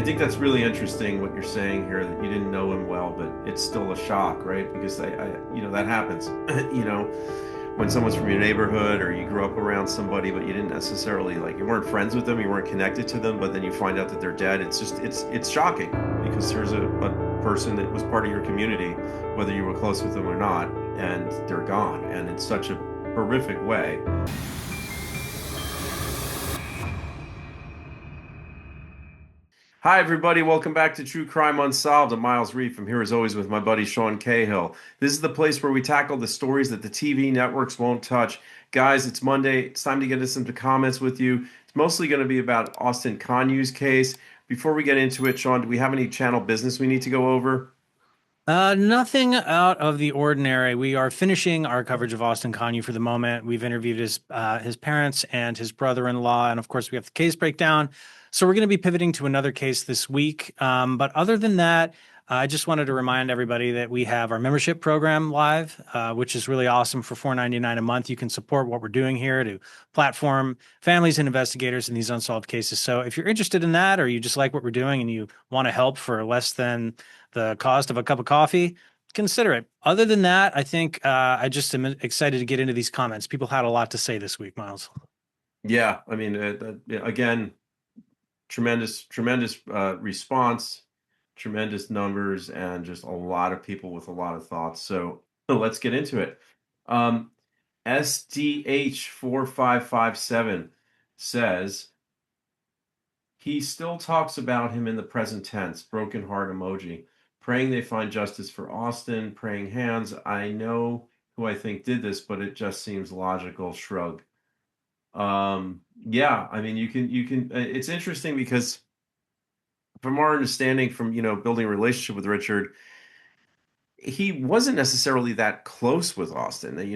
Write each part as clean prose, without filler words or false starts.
I think that's really interesting what you're saying here, that you didn't know him well, but it's still a shock, right? Because that happens. You know, when someone's from your neighborhood or you grew up around somebody, but you didn't necessarily like, you weren't friends with them, you weren't connected to them, but then you find out that they're dead. It's shocking because here's a person that was part of your community, whether you were close with them or not, and they're gone, and in such a horrific way. Hi, everybody. Welcome back to True Crime Unsolved. I'm Miles Reef. I'm here as always with my buddy Sean Cahill. This is the place where we tackle the stories that the TV networks won't touch. Guys, it's Monday. It's time to get into some comments with you. It's mostly going to be about Austin Kanuch's case. Before we get into it, Sean, do we have any channel business we need to go over? Nothing out of the ordinary. We are finishing our coverage of Austin Kanu for the moment. We've interviewed his parents and his brother-in-law, and of course, we have the case breakdown. So we're going to be pivoting to another case this week. But other than that, I just wanted to remind everybody that we have our membership program live, which is really awesome. For $4.99 a month, you can support what we're doing here to platform families and investigators in these unsolved cases. So if you're interested in that, or you just like what we're doing and you want to help for less than the cost of a cup of coffee, consider it. Other than that, I think I just am excited to get into these comments. People had a lot to say this week, Miles. Yeah, I mean, again, tremendous response, tremendous numbers, and just a lot of people with a lot of thoughts. So let's get into it. Um, SDH4557 says he still talks about him in the present tense, broken heart emoji, praying they find justice for Austin, praying hands. I know who I think did this, but it just seems logical. Shrug. Yeah, I mean, it's interesting because from our understanding from, building a relationship with Richard, he wasn't necessarily that close with Austin. He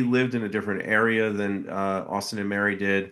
lived in a different area than Austin and Mary did.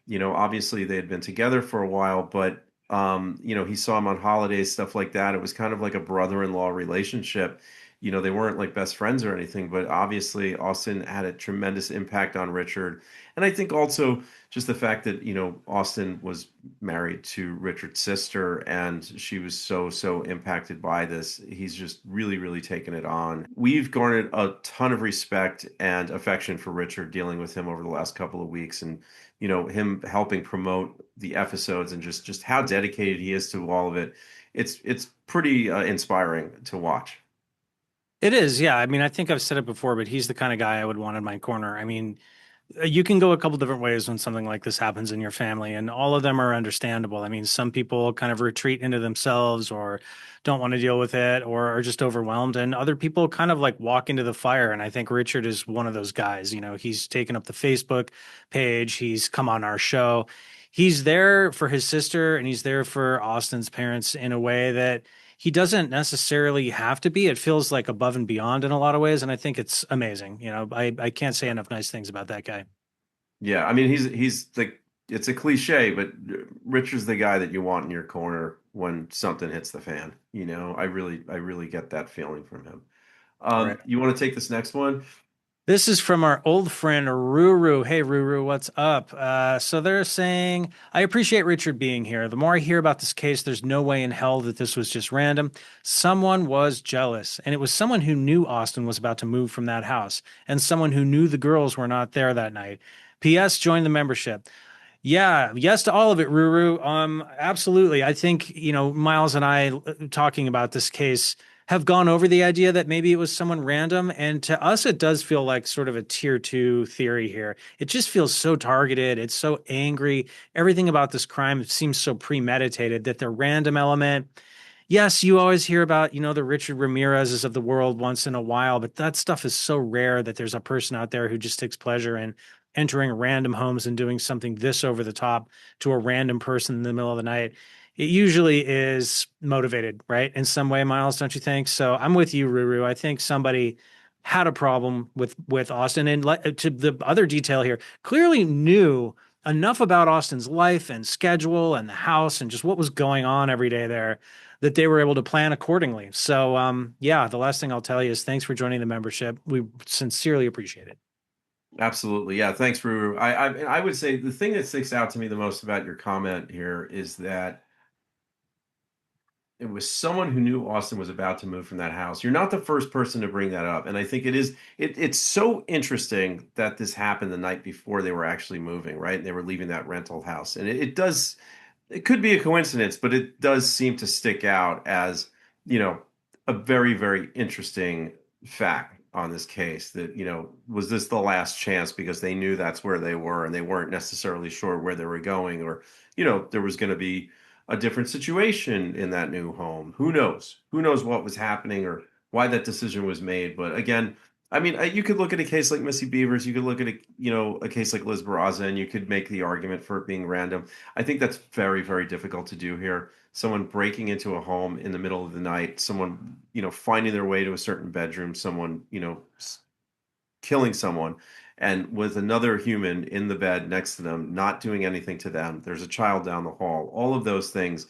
Obviously they had been together for a while, but he saw him on holidays, stuff like that. It was kind of like a brother-in-law relationship. They weren't like best friends or anything, but obviously Austin had a tremendous impact on Richard. And I think also just the fact that, Austin was married to Richard's sister and she was so impacted by this. He's just really taken it on. We've garnered a ton of respect and affection for Richard dealing with him over the last couple of weeks, and him helping promote the episodes and just how dedicated he is to all of it. It's pretty inspiring to watch. It is, yeah. I mean, I think I've said it before, but he's the kind of guy I would want in my corner. I mean, you can go a couple different ways when something like this happens in your family, and all of them are understandable. I mean, some people kind of retreat into themselves or don't want to deal with it or are just overwhelmed, and other people kind of like walk into the fire. And I think Richard is one of those guys. He's taken up the Facebook page, he's come on our show. He's there for his sister and he's there for Austin's parents in a way that he doesn't necessarily have to be. It feels like above and beyond in a lot of ways, and I think it's amazing. I can't say enough nice things about that guy. Yeah, I mean he's like, it's a cliche, but Richard's the guy that you want in your corner when something hits the fan. I really get that feeling from him. Right. You want to take this next one? This is from our old friend Ruru. Hey Ruru, what's up? So they're saying, I appreciate Richard being here. The more I hear about this case, there's no way in hell that this was just random. Someone was jealous, and it was someone who knew Austin was about to move from that house, and someone who knew the girls were not there that night. P.S. Join the membership. Yeah, yes to all of it, Ruru. Absolutely. I think, Miles and I talking about this case have gone over the idea that maybe it was someone random. And to us, it does feel like sort of a tier two theory here. It just feels so targeted. It's so angry. Everything about this crime seems so premeditated that the random element. Yes, you always hear about, the Richard Ramirez's of the world once in a while, but that stuff is so rare that there's a person out there who just takes pleasure in entering random homes and doing something this over the top to a random person in the middle of the night. It usually is motivated, right? In some way, Miles, don't you think? So I'm with you, Ruru. I think somebody had a problem with Austin, and to the other detail here, clearly knew enough about Austin's life and schedule and the house and just what was going on every day there that they were able to plan accordingly. So, yeah, the last thing I'll tell you is thanks for joining the membership. We sincerely appreciate it. Absolutely. Yeah. Thanks, Ruru. I would say the thing that sticks out to me the most about your comment here is that it was someone who knew Austin was about to move from that house. You're not the first person to bring that up. And I think it's so interesting that this happened the night before they were actually moving, right? And they were leaving that rental house. And it could be a coincidence, but it does seem to stick out as, you know, a very, very interesting fact on this case that, was this the last chance because they knew that's where they were and they weren't necessarily sure where they were going, or, there was going to be a different situation in that new home. Who knows? Who knows what was happening or why that decision was made? But again, I mean, you could look at a case like Missy Beavers, you could look at a case like Liz Barraza, and you could make the argument for it being random. I think that's very, very difficult to do here. Someone breaking into a home in the middle of the night, someone, finding their way to a certain bedroom, someone, killing someone, and with another human in the bed next to them, not doing anything to them. There's a child down the hall. All of those things,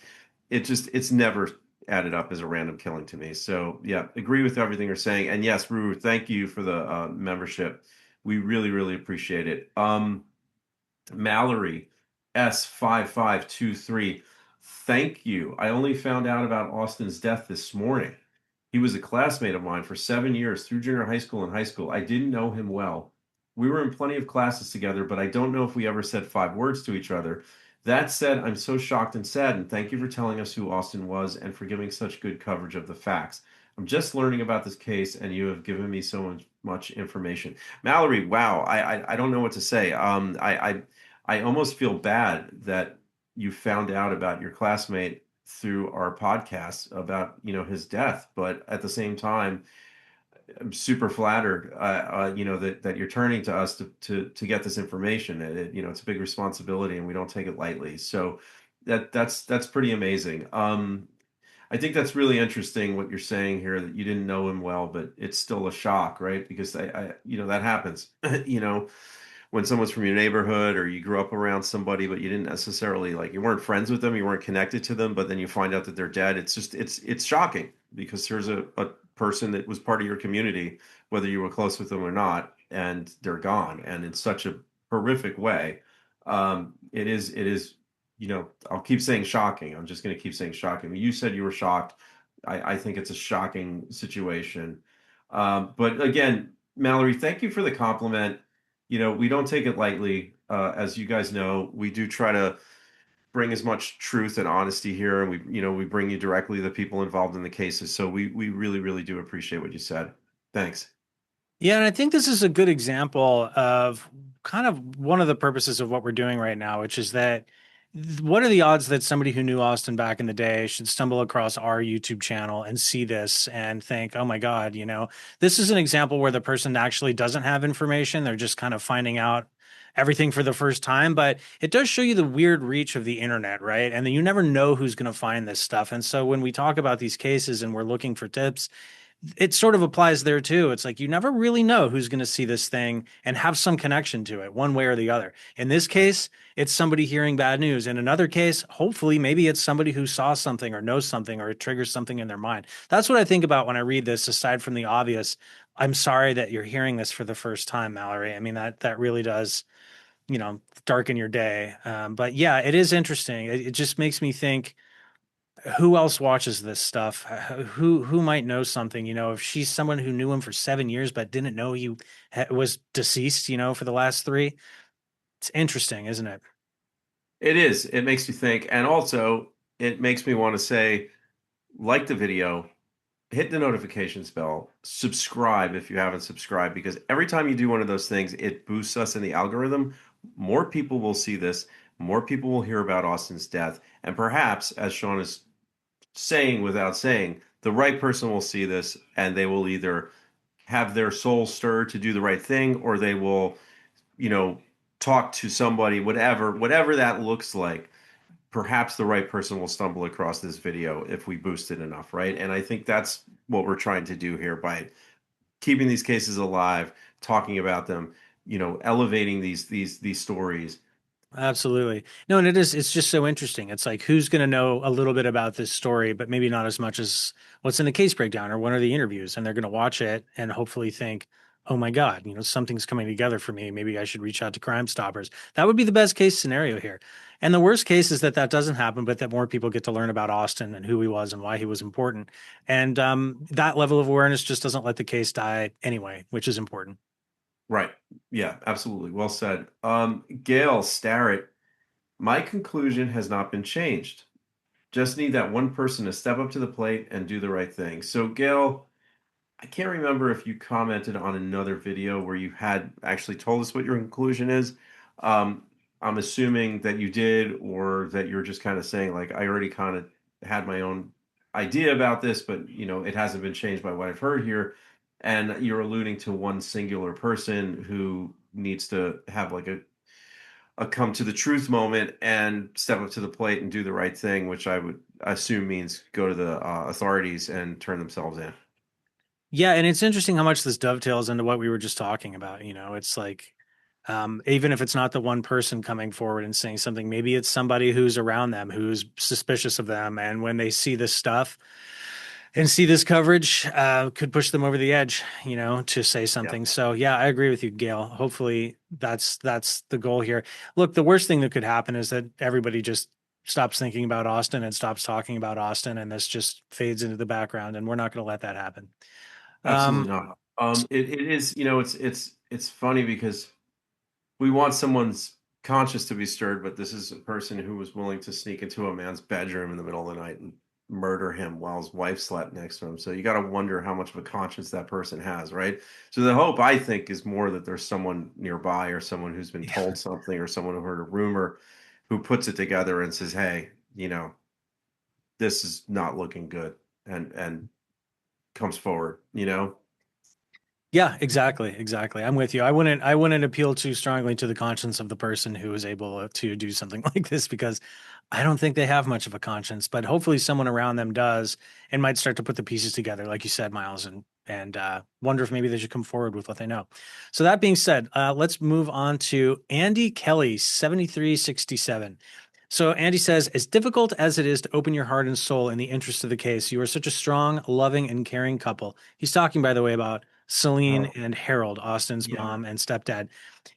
it's never added up as a random killing to me. So yeah, agree with everything you're saying. And yes, Ruru, thank you for the membership. We really, really appreciate it. Mallory S5523. Thank you. I only found out about Austin's death this morning. He was a classmate of mine for 7 years through junior high school and high school. I didn't know him well. We were in plenty of classes together, but I don't know if we ever said 5 words to each other. That said, I'm so shocked and sad, and thank you for telling us who Austin was and for giving such good coverage of the facts. I'm just learning about this case, and you have given me so much information. Mallory, wow, I don't know what to say. I almost feel bad that you found out about your classmate through our podcast about his death, but at the same time I'm super flattered that you're turning to us to get this information. It's a big responsibility and we don't take it lightly, so that's pretty amazing. I think that's really interesting what you're saying here, that you didn't know him well, but it's still a shock, right? Because that happens. When someone's from your neighborhood or you grew up around somebody, but you didn't necessarily, like, you weren't friends with them, you weren't connected to them, but then you find out that they're dead. It's shocking because here's a person that was part of your community, whether you were close with them or not, and they're gone, and in such a horrific way. It is, I'll keep saying shocking. I'm just going to keep saying shocking. You said you were shocked. I think it's a shocking situation. But again, Mallory, thank you for the compliment. We don't take it lightly. As you guys know, we do try to bring as much truth and honesty here, and we bring you directly the people involved in the cases. So we really, really do appreciate what you said. Thanks. Yeah, and I think this is a good example of kind of one of the purposes of what we're doing right now, which is that what are the odds that somebody who knew Austin back in the day should stumble across our YouTube channel and see this and think, oh my God, this is an example where the person actually doesn't have information. They're just kind of finding out everything for the first time. But it does show you the weird reach of the internet, right? And then you never know who's going to find this stuff. And so when we talk about these cases and we're looking for tips, it sort of applies there too. It's like you never really know who's going to see this thing and have some connection to it one way or the other. In this case, it's somebody hearing bad news. In another case, hopefully, maybe it's somebody who saw something or knows something or it triggers something in their mind. That's what I think about when I read this, aside from the obvious. I'm sorry that you're hearing this for the first time, Mallory. I mean, that really does, darken your day. But yeah, it is interesting. It just makes me think, who else watches this stuff? Who might know something? If she's someone who knew him for 7 years but didn't know he was deceased, for the last three. It's interesting, isn't it? It is. It makes you think, and also it makes me want to say, like the video, hit the notifications bell, subscribe if you haven't subscribed, because every time you do one of those things, it boosts us in the algorithm. More people will see this, more people will hear about Austin's death, and perhaps, as Sean is saying without saying, the right person will see this and they will either have their soul stirred to do the right thing, or they will, you know, talk to somebody, whatever that looks like. Perhaps the right person will stumble across this video if we boost it enough, right? And I think that's what we're trying to do here by keeping these cases alive, talking about them, elevating these stories. Absolutely. No, and it's just so interesting. It's like, who's going to know a little bit about this story, but maybe not as much as what's in the case breakdown or one of the interviews. And they're going to watch it and hopefully think, oh my God, something's coming together for me. Maybe I should reach out to Crime Stoppers. That would be the best case scenario here. And the worst case is that that doesn't happen, but that more people get to learn about Austin and who he was and why he was important. And that level of awareness just doesn't let the case die anyway, which is important. Right. Yeah, absolutely. Well said. Gail Starrett, my conclusion has not been changed. Just need that one person to step up to the plate and do the right thing. So, Gail, I can't remember if you commented on another video where you had actually told us what your conclusion is. Um, I'm assuming that you did, or that you're just kind of saying, like, I already kind of had my own idea about this, but it hasn't been changed by what I've heard here. And you're alluding to one singular person who needs to have like a come to the truth moment and step up to the plate and do the right thing, which I would assume means go to the authorities and turn themselves in. Yeah, and it's interesting how much this dovetails into what we were just talking about. It's like, even if it's not the one person coming forward and saying something, maybe it's somebody who's around them, who's suspicious of them. And when they see this stuff and see this coverage, could push them over the edge, to say Yeah, something. So yeah, I agree with you, Gail. Hopefully that's the goal here. Look, the worst thing that could happen is that everybody just stops thinking about Austin and stops talking about Austin, and this just fades into the background, and we're not going to let that happen. absolutely Um, not. It is, it's funny because we want someone's conscience to be stirred, but this is a person who was willing to sneak into a man's bedroom in the middle of the night and murder him while his wife slept next to him. So you got to wonder how much of a conscience that person has, right? So the hope, I think, is more that there's someone nearby, or someone who's been told something, or someone who heard a rumor, who puts it together and says, "Hey, this is not looking good," and comes forward. Yeah, exactly, exactly. I'm with you. I wouldn't appeal too strongly to the conscience of the person who is able to do something like this, because I don't think they have much of a conscience, but hopefully someone around them does and might start to put the pieces together, like you said, Miles, and wonder if maybe they should come forward with what they know. So that being said, let's move on to Andy Kelly, 7367. So Andy says, as difficult as it is to open your heart and soul in the interest of the case, you are such a strong, loving, and caring couple. He's talking, by the way, about Celine Oh, and Harold, Austin's yeah. mom and stepdad.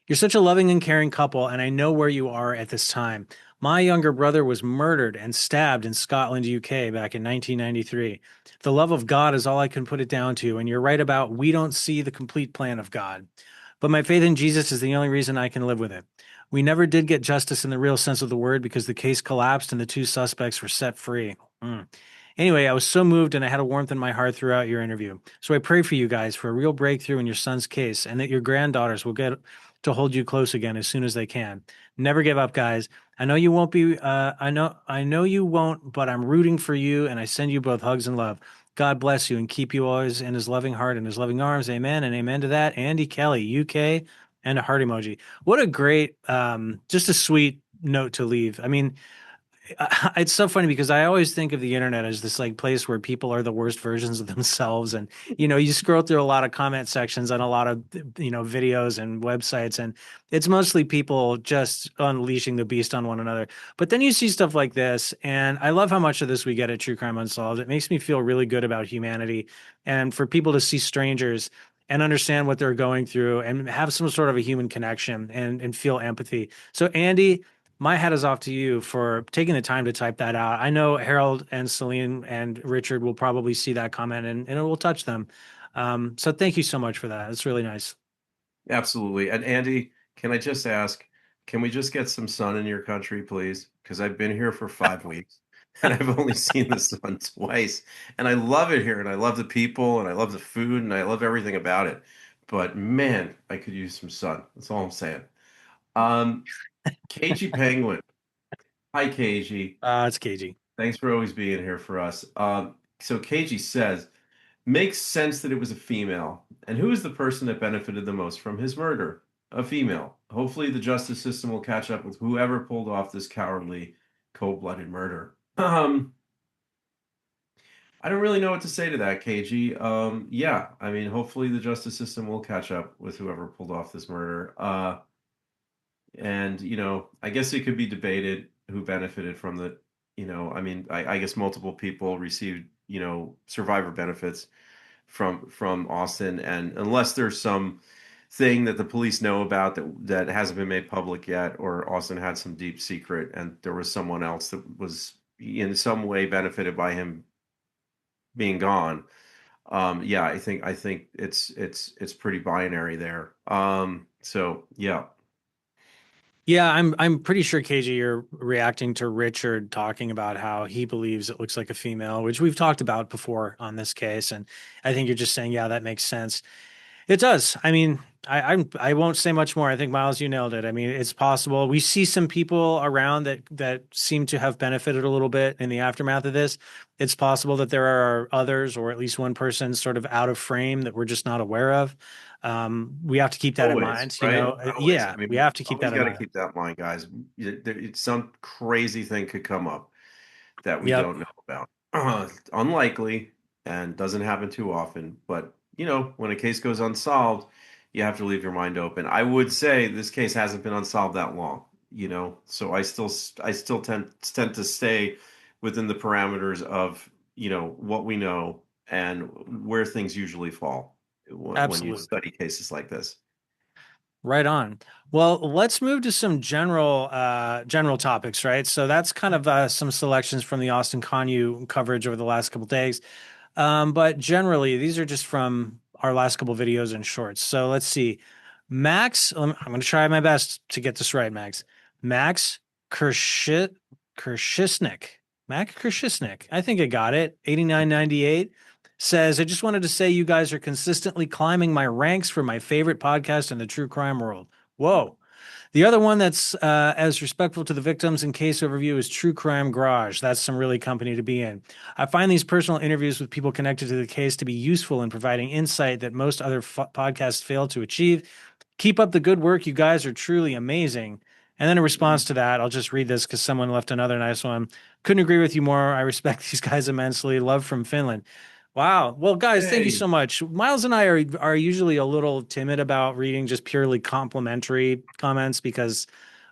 You're such a loving and caring couple, and I know where you are at this time. My younger brother was murdered and stabbed in Scotland, UK, back in 1993. The love of God is all I can put it down to, and you're right about we don't see the complete plan of God. But my faith in Jesus is the only reason I can live with it. We never did get justice in the real sense of the word because the case collapsed and the two suspects were set free. Anyway, I was so moved and I had a warmth in my heart throughout your interview. So I pray for you guys for a real breakthrough in your son's case and that your granddaughters will get to hold you close again as soon as they can. Never give up, guys. I know you won't be I know you won't, but I'm rooting for you and I send you both hugs and love. God bless you and keep you always in his loving heart and his loving arms. Amen and amen to that. Andy Kelly, UK, and a heart emoji. What a great just a sweet note to leave. I mean, it's so funny because I always think of the internet as this like place where people are the worst versions of themselves, and you scroll through a lot of comment sections on a lot of videos and websites, and it's mostly people just unleashing the beast on one another. But then you see stuff like this, and I love how much of this we get at True Crime Unsolved. It makes me feel really good about humanity, and for people to see strangers and understand what they're going through and have some sort of a human connection and feel empathy. So Andy, my hat is off to you for taking the time to type that out. I know Harold and Celine and Richard will probably see that comment and it will touch them. So thank you so much for that. It's really nice. Absolutely. And Andy, can I just ask, can we just get some sun in your country, please? Because I've been here for 5 weeks and I've only seen the sun twice. And I love it here, and I love the people, and I love the food, and I love everything about it. But man, I could use some sun. That's all I'm saying. Um, KG Penguin. Hi, KG. It's cagey. Thanks for always being here for us. So KG says, makes sense that it was a female. And who is the person that benefited the most from his murder? A female. Hopefully, the justice system will catch up with whoever pulled off this cowardly, cold-blooded murder. I don't really know what to say to that, KG. Yeah, I mean, hopefully the justice system will catch up with whoever pulled off this murder. And I guess it could be debated who benefited from the, I mean, I guess multiple people received, survivor benefits from Austin, and unless there's some thing that the police know about that hasn't been made public yet, or Austin had some deep secret and there was someone else that was in some way benefited by him being gone. Yeah, I think it's pretty binary there. So yeah. Yeah, I'm pretty sure KJ, you're reacting to Richard talking about how he believes it looks like a female, which we've talked about before on this case, and I think you're just saying, yeah, that makes sense. It does. I mean, I won't say much more. I think Miles, you nailed it. I mean, it's possible. We see some people around that seem to have benefited a little bit in the aftermath of this. It's possible that there are others, or at least one person, sort of out of frame that we're just not aware of. We have to keep that in Always, mind. right? Always. Yeah, I we mean, have to keep always that in got to mind. keep that in mind, guys. Some crazy thing could come up that we Yep, don't know about. Unlikely and doesn't happen too often, but when a case goes unsolved, you have to leave your mind open. I would say this case hasn't been unsolved that long, so I still tend to stay within the parameters of, what we know and where things usually fall when you absolutely. study cases like this. Right on. Well, let's move to some general topics, right? So that's kind of some selections from the Austin Kanu coverage over the last couple days. But generally, these are just from our last couple videos and shorts. So let's see. I'm going to try my best to get this right, Max. Max Kershit, Kershisnik. Max Kershisnik. I think I got it. 8998 says, I just wanted to say you guys are consistently climbing my ranks for my favorite podcast in the true crime world. Whoa. The other one that's as respectful to the victims in case overview is True Crime Garage. That's some really company to be in. I find these personal interviews with people connected to the case to be useful in providing insight that most other podcasts fail to achieve. Keep up the good work. You guys are truly amazing. And then in response to that, I'll just read this because someone left another nice one. Couldn't agree with you more. I respect these guys immensely. Love from Finland. Wow. Well, guys, thank you Hey, so much. Miles and I are usually a little timid about reading just purely complimentary comments because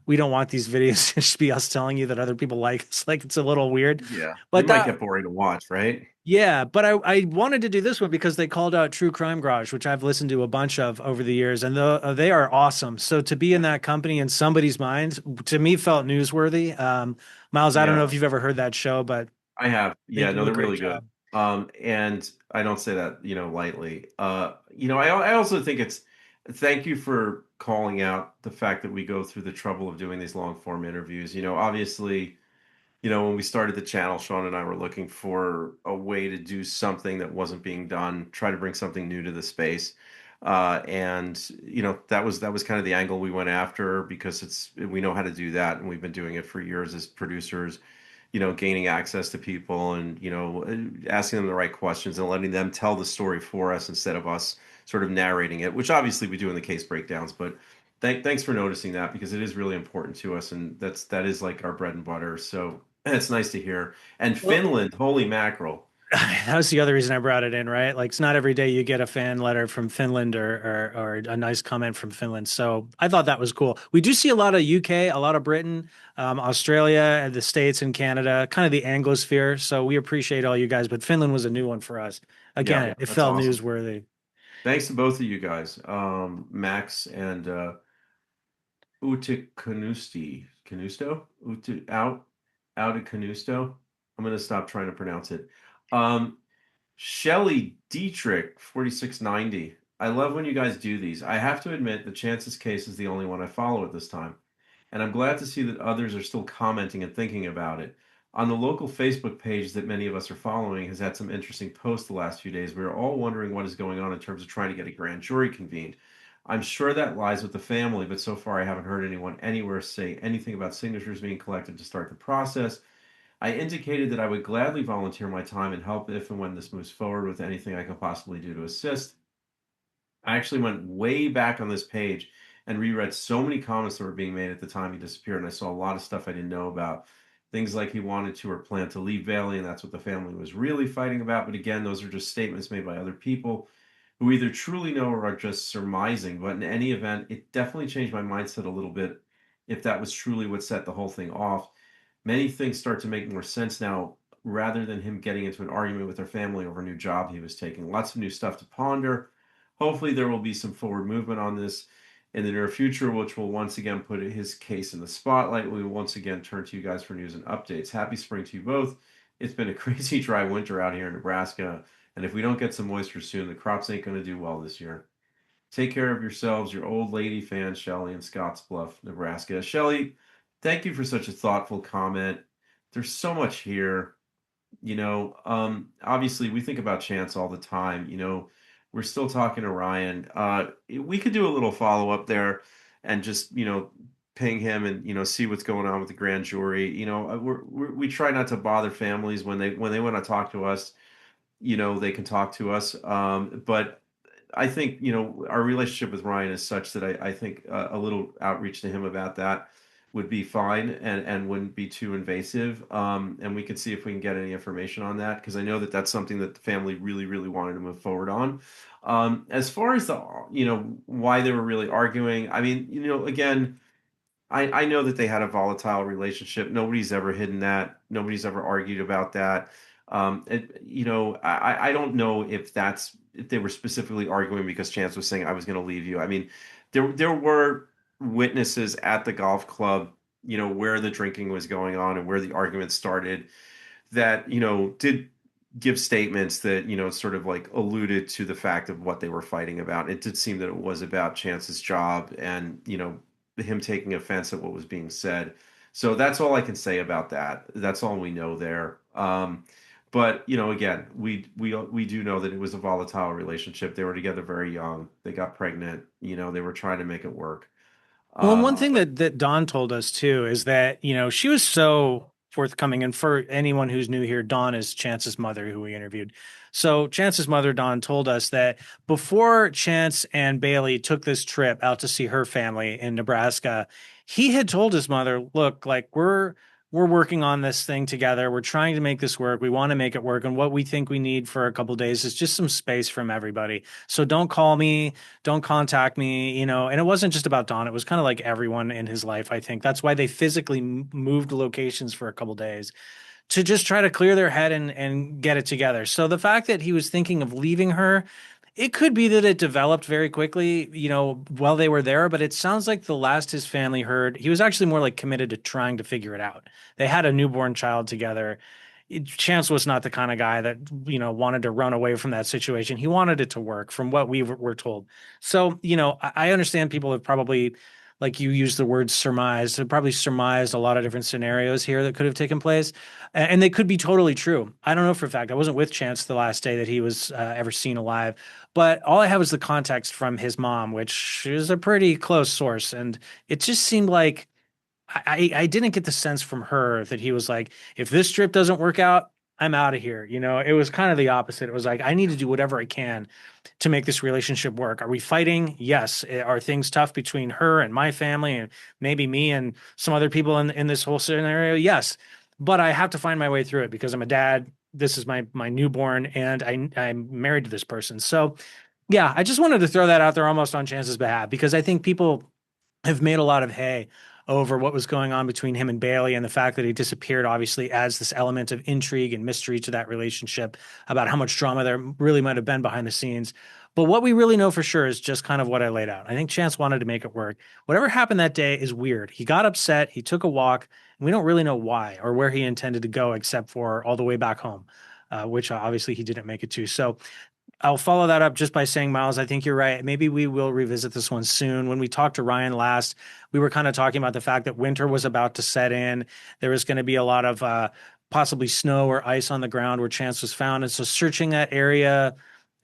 we don't want these videos to just be us telling you that other people like us. Like it's a little weird. yeah, they But might that get boring to watch, right? yeah, but I wanted to do this one because they called out True Crime Garage, which I've listened to a bunch of over the years, and they are awesome. So to be in that company in somebody's mind, to me, felt newsworthy. Miles, I don't know Yeah, if you've ever heard that show, but I have. they Yeah, no, do a they're great really good. job. And I don't say that, lightly. I also think it's thank you for calling out the fact that we go through the trouble of doing these long form interviews. Obviously, when we started the channel, Sean and I were looking for a way to do something that wasn't being done, try to bring something new to the space. And that was kind of the angle we went after because we know how to do that, and we've been doing it for years as producers. Gaining access to people and asking them the right questions and letting them tell the story for us instead of us sort of narrating it, which obviously we do in the case breakdowns. But thanks for noticing that because it is really important to us, and that is like our bread and butter. So it's nice to hear. And Well, Finland, holy mackerel. that was the other reason I brought it in, right? Like it's not every day you get a fan letter from Finland or a nice comment from Finland. So I thought that was cool. We do see a lot of UK, a lot of Britain, Australia, and the States and Canada, kind of the Anglosphere. So we appreciate all you guys, but Finland was a new one for us. Yeah, Again, it that's felt awesome. newsworthy. Thanks to both of you guys, Max and Uta Canusto, out of Canusto. I'm gonna stop trying to pronounce it. Um, Shelly Dietrich, 4690. I love when you guys do these. I have to admit, the Chances case is the only one I follow at this time, and I'm glad to see that others are still commenting and thinking about it. On the local Facebook page that many of us are following has had some interesting posts the last few days. We're all wondering what is going on in terms of trying to get a grand jury convened. I'm sure that lies with the family, but so far I haven't heard anyone anywhere say anything about signatures being collected to start the process. I indicated that I would gladly volunteer my time and help if and when this moves forward with anything I can possibly do to assist. I actually went way back on this page and reread so many comments that were being made at the time he disappeared, and I saw a lot of stuff I didn't know about. Things like he wanted to or planned to leave Bailey, and that's what the family was really fighting about. But again, those are just statements made by other people who either truly know or are just surmising. But in any event, it definitely changed my mindset a little bit if that was truly what set the whole thing off. Many things start to make more sense now. rather than him getting into an argument with their family over a new job he was taking. Lots of new stuff to ponder. Hopefully, there will be some forward movement on this in the near future, which will once again put his case in the spotlight. We will once again turn to you guys for news and updates. Happy spring to you both. It's been a crazy dry winter out here in Nebraska, and if we don't get some moisture soon, the crops ain't going to do well this year. Take care of yourselves, your old lady fans, Shelly in Scottsbluff, Nebraska. Shelly, thank you for such a thoughtful comment. There's so much here. Obviously we think about Chance all the time. We're still talking to Ryan. We could do a little follow-up there and just, ping him and, see what's going on with the grand jury. We try not to bother families when they want to talk to us, they can talk to us. But I think, our relationship with Ryan is such that I think a little outreach to him about that would be fine and wouldn't be too invasive. And we could see if we can get any information on that because I know that that's something that the family really, really wanted to move forward on. As far as why they were really arguing, I mean, again, I know that they had a volatile relationship. Nobody's ever hidden that. Nobody's ever argued about that. I don't know if they were specifically arguing because Chance was saying I was going to leave you. I mean, there were witnesses at the golf club, where the drinking was going on and where the argument started that, did give statements that, sort of like alluded to the fact of what they were fighting about. It did seem that it was about Chance's job and, him taking offense at what was being said. So that's all I can say about that. That's all we know there. But again, we do know that it was a volatile relationship. They were together very young. They got pregnant. They were trying to make it work. Well, and one thing But that Dawn told us too is that, she was so forthcoming. And for anyone who's new here, Dawn is Chance's mother, who we interviewed. So Chance's mother, Dawn, told us that before Chance and Bailey took this trip out to see her family in Nebraska, he had told his mother, look, like we're working on this thing together. We're trying to make this work. We want to make it work. And what we think we need for a couple of days is just some space from everybody. So don't call me, don't contact me, and it wasn't just about Don. It was kind of like everyone in his life, I think. That's why they physically moved locations for a couple days to just try to clear their head and get it together. So the fact that he was thinking of leaving her, it could be that it developed very quickly, while they were there, but it sounds like the last his family heard, he was actually more like committed to trying to figure it out. They had a newborn child together. Chance was not the kind of guy that, wanted to run away from that situation. He wanted it to work from what we were told. So, I understand people have probably, like you used the word surmised, have probably surmised a lot of different scenarios here that could have taken place. And they could be totally true. I don't know for a fact. I wasn't with Chance the last day that he was ever seen alive, but all I have is the context from his mom, which is a pretty close source. And it just seemed like I didn't get the sense from her that he was like, if this trip doesn't work out, I'm out of here. It was kind of the opposite. It was like, I need to do whatever I can to make this relationship work. Are we fighting? Yes. Are things tough between her and my family and maybe me and some other people in this whole scenario? Yes. But I have to find my way through it because I'm a dad. This is my newborn and I'm married to this person. So yeah, I just wanted to throw that out there almost on Chance's behalf because I think people have made a lot of hay over what was going on between him and Bailey and the fact that he disappeared obviously adds this element of intrigue and mystery to that relationship about how much drama there really might have been behind the scenes. But what we really know for sure is just kind of what I laid out. I think Chance wanted to make it work. Whatever happened that day is weird. He got upset, he took a walk, and we don't really know why or where he intended to go except for all the way back home, which obviously he didn't make it to. So I'll follow that up just by saying, Miles, I think you're right. Maybe we will revisit this one soon. When we talked to Ryan last, we were kind of talking about the fact that winter was about to set in. There was going to be a lot of possibly snow or ice on the ground where Chance was found. And so searching that area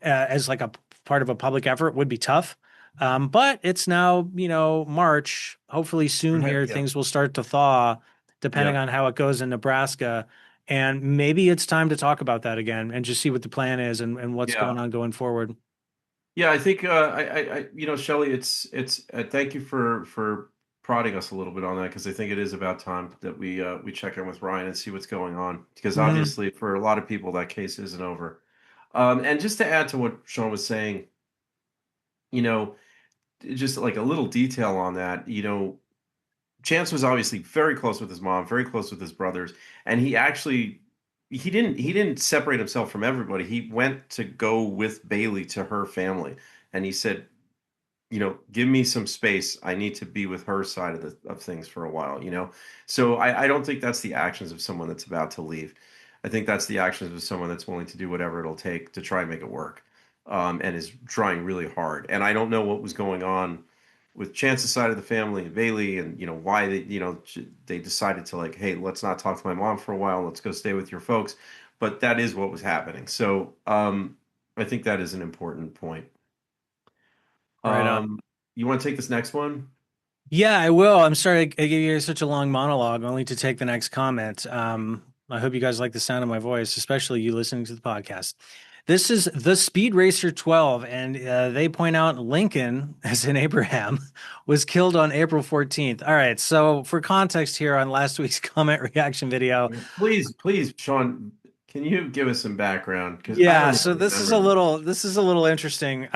as like a part of a public effort would be tough. But it's now, March. Hopefully soon right, here, yeah, things will start to thaw, depending yeah, on how it goes in Nebraska. And maybe it's time to talk about that again and just see what the plan is and what's yeah. going on going forward. Yeah, I think Shelley, it's thank you for prodding us a little bit on that because I think it is about time that we check in with Ryan and see what's going on because Hmm. obviously for a lot of people that case isn't over. And just to add to what Sean was saying, you know, just like a little detail on that, Chance was obviously very close with his mom, very close with his brothers, and he actually, he didn't separate himself from everybody. He went to go with Bailey to her family, and he said, give me some space. I need to be with her side of things for a while. So I don't think that's the actions of someone that's about to leave. I think that's the actions of someone that's willing to do whatever it'll take to try and make it work, and is trying really hard. And I don't know what was going on with Chance's side of the family and Bailey, and why they decided to, like, hey, let's not talk to my mom for a while. Let's go stay with your folks. But that is what was happening. So I think that is an important point. Right on. Um, you want to take this next one? Yeah, I will. I'm sorry I gave you such a long monologue only to take the next comment. I hope you guys like the sound of my voice, especially you listening to the podcast. This is the Speed Racer 12, and they point out Lincoln, as in Abraham, was killed on April 14th. All right, so for context here on last week's comment reaction video, Please, Sean, can you give us some background? Because I yeah, don't so even remember this. this is a little interesting.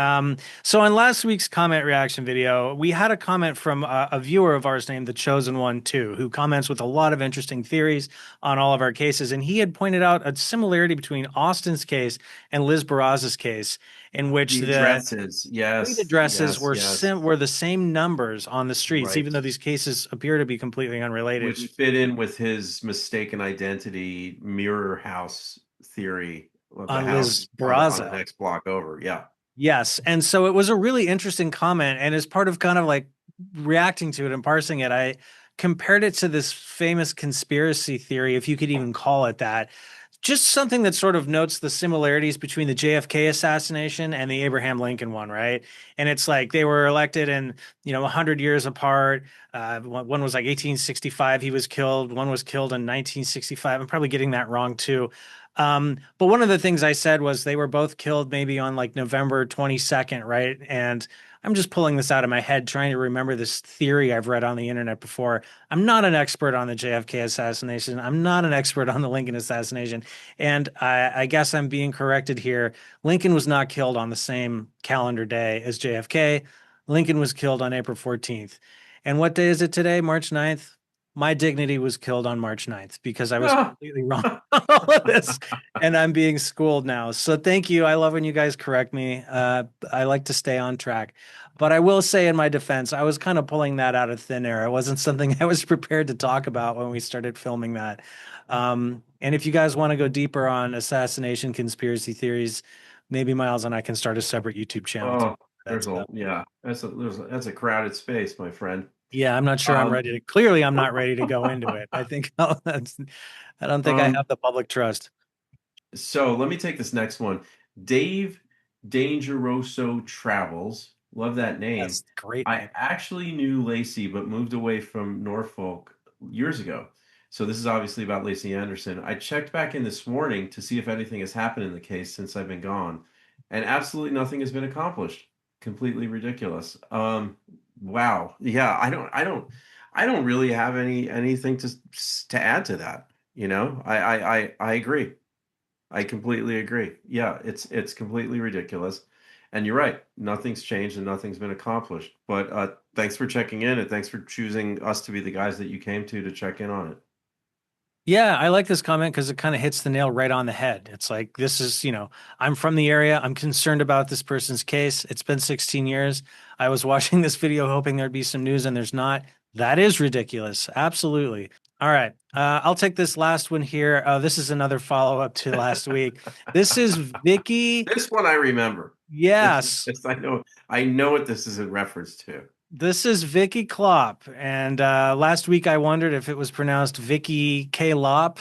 So in last week's comment reaction video, we had a comment from a viewer of ours named The Chosen One too, who comments with a lot of interesting theories on all of our cases, and he had pointed out a similarity between Austin's case and Liz Barraz's case, in which The the addresses, street yes, addresses yes, were yes, were the same numbers on the streets, right. even though these cases appear to be completely unrelated. Which fit in with his mistaken identity mirror house theory of the On house Liz on the Barraza. next block over. Yeah. Yes. And so it was a really interesting comment. And as part of kind of like reacting to it and parsing it, I compared it to this famous conspiracy theory, if you could even call it that. Just something that sort of notes the similarities between the JFK assassination and the Abraham Lincoln one, right? And it's like they were elected and, 100 years apart. One was like 1865, he was killed. One was killed in 1965. I'm probably getting that wrong too. But one of the things I said was they were both killed maybe on like November 22nd, right? And I'm just pulling this out of my head, trying to remember this theory I've read on the internet before. I'm not an expert on the JFK assassination. I'm not an expert on the Lincoln assassination. And I guess I'm being corrected here. Lincoln was not killed on the same calendar day as JFK. Lincoln was killed on April 14th. And what day is it today? March 9th? My dignity was killed on March 9th because I was completely wrong on all of this, and I'm being schooled now. So thank you. I love when you guys correct me. I like to stay on track. But I will say in my defense, I was kind of pulling that out of thin air. It wasn't something I was prepared to talk about when we started filming that. And if you guys want to go deeper on assassination conspiracy theories, maybe Miles and I can start a separate YouTube channel to Oh, that stuff. yeah, that's a crowded space, my friend. Yeah, I'm not sure I'm Um, ready to. Clearly, I'm not ready to go into it. I think I don't think I um, have the public trust. So let me take this next one. Dave Dangeroso Travels. Love that name. That's a great I name. actually knew Lacey, but moved away from Norfolk years ago. So this is obviously about Lacey Anderson. I checked back in this morning to see if anything has happened in the case since I've been gone, and absolutely nothing has been accomplished. Completely ridiculous. Wow. Yeah, I don't really have anything to add to that. I agree. I completely agree. Yeah, it's completely ridiculous. And you're right. Nothing's changed and nothing's been accomplished. But thanks for checking in, and thanks for choosing us to be the guys that you came to check in on it. Yeah, I like this comment because it kind of hits the nail right on the head. It's like, this is, I'm from the area. I'm concerned about this person's case. It's been 16 years. I was watching this video hoping there'd be some news and there's not. That is ridiculous. Absolutely. All right. I'll take this last one here. This is another follow up to last week. This is Vicky. This one I remember. This is Yes. this I know what this is in reference to. This is Vicky Klopp. And last week I wondered if it was pronounced Vicky K. Lop.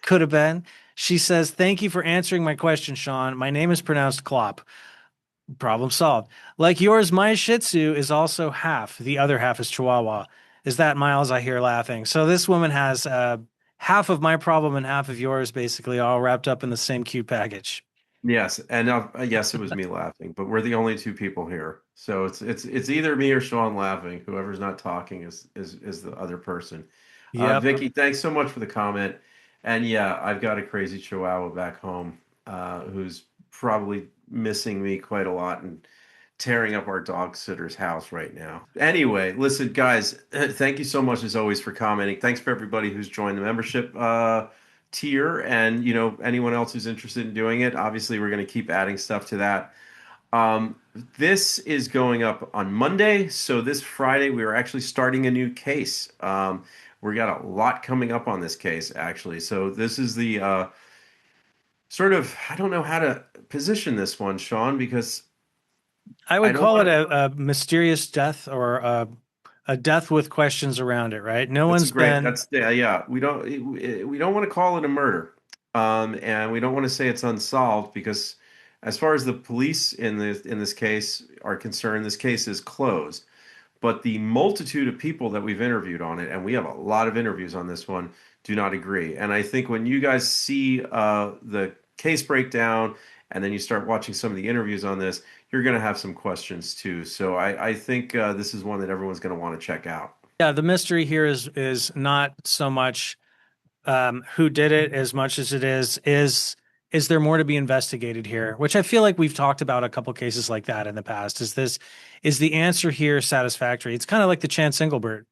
Could have been. She says, "Thank you for answering my question, Sean. My name is pronounced Klopp. Problem solved. Like yours, my Shih Tzu is also half. The other half is Chihuahua. Is that Miles? I hear laughing. So this woman has half of my problem and half of yours, basically, all wrapped up in the same cute package. Yes, and yes, it was me laughing, but we're the only two people here, so it's either me or Sean laughing. Whoever's not talking is the other person. Yep. Vicky, thanks so much for the comment. And yeah, I've got a crazy Chihuahua back home, who's probably missing me quite a lot and tearing up our dog sitter's house right now. Anyway, listen, guys, thank you so much as always for commenting. Thanks for everybody who's joined the membership tier, and anyone else who's interested in doing it, obviously we're going to keep adding stuff to that. This is going up on Monday, so this Friday we are actually starting a new case. We got a lot coming up on this case, actually. So this is the sort of, I don't know how to position this one, Sean, because I I would don't call it want to. a mysterious death or a death with questions around it, right? No That's a one's great. been. That's yeah, yeah. We don't want to call it a murder, and we don't want to say it's unsolved because, as far as the police in this case are concerned, this case is closed. But the multitude of people that we've interviewed on it, and we have a lot of interviews on this one, do not agree. And I think when you guys see the case breakdown, and then you start watching some of the interviews on this, you're going to have some questions too. So I think this is one that everyone's going to want to check out. Yeah, the mystery here is not so much who did it as much as it is there more to be investigated here? Which I feel like we've talked about a couple cases like that in the past. Is the answer here satisfactory? It's kind of like the Chance Englebert,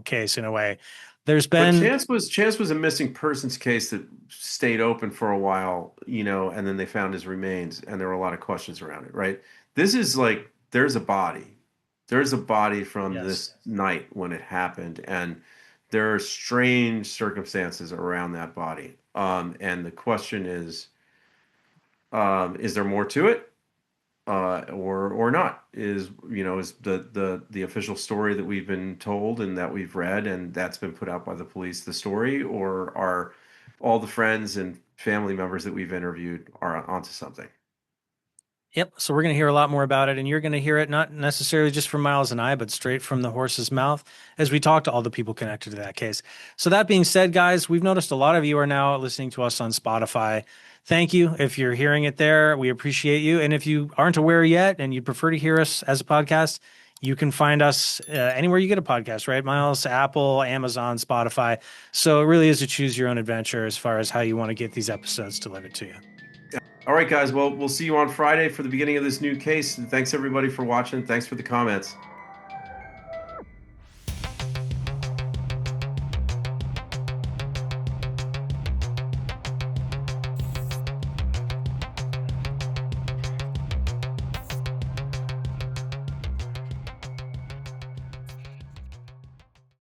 case in a way. There's But been Chance was a missing persons case that stayed open for a while, and then they found his remains, and there were a lot of questions around it, right? This is like there's a body. There's a body from yes. this night when it happened, and there are strange circumstances around that body. And the question is there more to it? Or not is the official story that we've been told and that we've read and that's been put out by the police the story, or are all the friends and family members that we've interviewed are onto something? Yep. So we're going to hear a lot more about it, and you're going to hear it not necessarily just from Miles and I, but straight from the horse's mouth as we talk to all the people connected to that case. So that being said, guys, we've noticed a lot of you are now listening to us on Spotify. Thank you. If you're hearing it there, we appreciate you. And if you aren't aware yet and you'd prefer to hear us as a podcast, you can find us anywhere you get a podcast, right? Miles, Apple, Amazon, Spotify. So it really is a choose your own adventure as far as how you want to get these episodes delivered to you. All right, guys. Well, we'll see you on Friday for the beginning of this new case. And thanks everybody for watching. Thanks for the comments.